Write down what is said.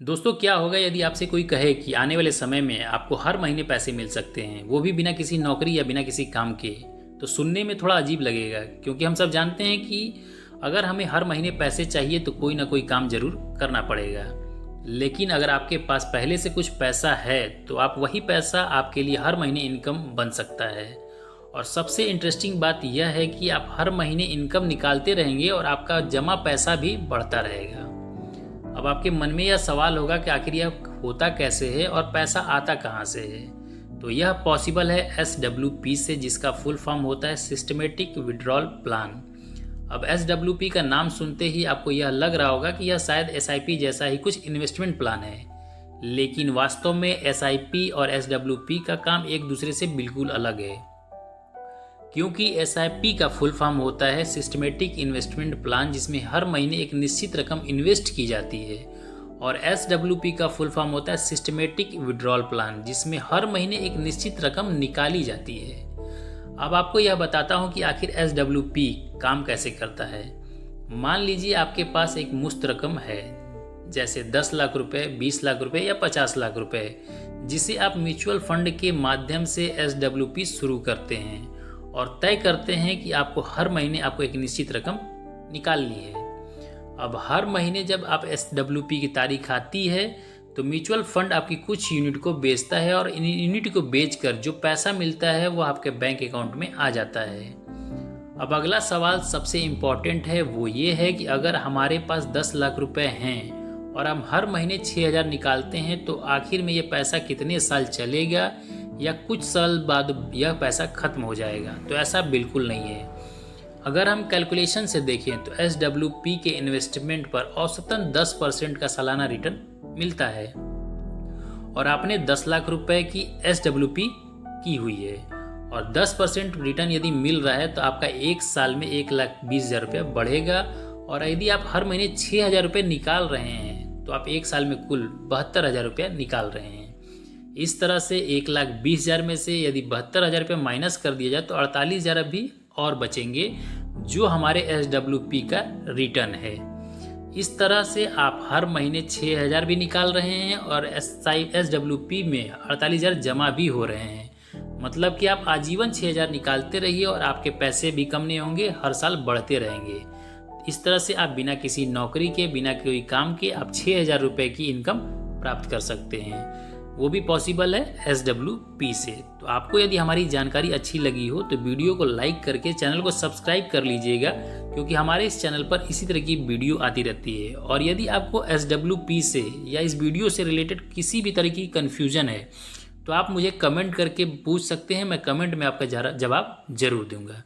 दोस्तों, क्या होगा यदि आपसे कोई कहे कि आने वाले समय में आपको हर महीने पैसे मिल सकते हैं, वो भी बिना किसी नौकरी या बिना किसी काम के। तो सुनने में थोड़ा अजीब लगेगा, क्योंकि हम सब जानते हैं कि अगर हमें हर महीने पैसे चाहिए तो कोई ना कोई काम जरूर करना पड़ेगा। लेकिन अगर आपके पास पहले से कुछ पैसा है तो आप वही पैसा आपके लिए हर महीने इनकम बन सकता है। और सबसे इंटरेस्टिंग बात यह है कि आप हर महीने इनकम निकालते रहेंगे और आपका जमा पैसा भी बढ़ता रहेगा। अब आपके मन में यह सवाल होगा कि आखिर यह होता कैसे है और पैसा आता कहाँ से है। तो यह पॉसिबल है SWP से, जिसका फुल फॉर्म होता है सिस्टमेटिक विड्रॉल प्लान। अब SWP का नाम सुनते ही आपको यह लग रहा होगा कि यह शायद SIP जैसा ही कुछ इन्वेस्टमेंट प्लान है, लेकिन वास्तव में SIP और SWP का काम एक दूसरे से बिल्कुल अलग है। क्योंकि SIP का फुल फॉर्म होता है सिस्टमेटिक इन्वेस्टमेंट प्लान, जिसमें हर महीने एक निश्चित रकम इन्वेस्ट की जाती है, और SWP का फुल फॉर्म होता है सिस्टमेटिक विड्रॉल प्लान, जिसमें हर महीने एक निश्चित रकम निकाली जाती है। अब आपको यह बताता हूं कि आखिर SWP काम कैसे करता है। मान लीजिए आपके पास एक मुश्त रकम है, जैसे 10 लाख रुपए, 20 लाख रुपए या 50 लाख रुपए, जिसे आप म्यूचुअल फंड के माध्यम से SWP शुरू करते हैं और तय करते हैं कि आपको हर महीने आपको एक निश्चित रकम निकालनी है। अब हर महीने जब आप SWP की तारीख आती है तो म्यूचुअल फंड आपकी कुछ यूनिट को बेचता है, और इन यूनिट को बेचकर जो पैसा मिलता है वो आपके बैंक अकाउंट में आ जाता है। अब अगला सवाल सबसे इम्पॉर्टेंट है, वो ये है कि अगर हमारे पास 10 लाख रुपए हैं और हम हर महीने 6,000 निकालते हैं तो आखिर में ये पैसा कितने साल चलेगा, या कुछ साल बाद यह पैसा खत्म हो जाएगा। तो ऐसा बिल्कुल नहीं है। अगर हम कैलकुलेशन से देखें तो SWP के इन्वेस्टमेंट पर औसतन 10% का सालाना रिटर्न मिलता है, और आपने 10 लाख रुपए की SWP की हुई है और 10% रिटर्न यदि मिल रहा है तो आपका एक साल में 1,20,000 रुपये बढ़ेगा। और यदि आप हर महीने 6,000 रुपये निकाल रहे हैं तो आप एक साल में कुल 72,000 रुपये निकाल रहे हैं। इस तरह से 1,20,000 में से यदि 72,000 रुपये माइनस कर दिया जाए तो 48,000 अभी और बचेंगे, जो हमारे SWP का रिटर्न है। इस तरह से आप हर महीने 6,000 भी निकाल रहे हैं और SWP में 48,000 जमा भी हो रहे हैं। मतलब कि आप आजीवन 6,000 निकालते रहिए और आपके पैसे भी कम नहीं होंगे, हर साल बढ़ते रहेंगे। इस तरह से आप बिना किसी नौकरी के, बिना कोई काम के आप 6,000 रुपये की इनकम प्राप्त कर सकते हैं। वो भी पॉसिबल है SWP से। तो आपको यदि हमारी जानकारी अच्छी लगी हो तो वीडियो को लाइक करके चैनल को सब्सक्राइब कर लीजिएगा, क्योंकि हमारे इस चैनल पर इसी तरह की वीडियो आती रहती है। और यदि आपको SWP से या इस वीडियो से रिलेटेड किसी भी तरह की कन्फ्यूजन है तो आप मुझे कमेंट करके पूछ सकते हैं, मैं कमेंट में आपका जवाब जरूर दूंगा।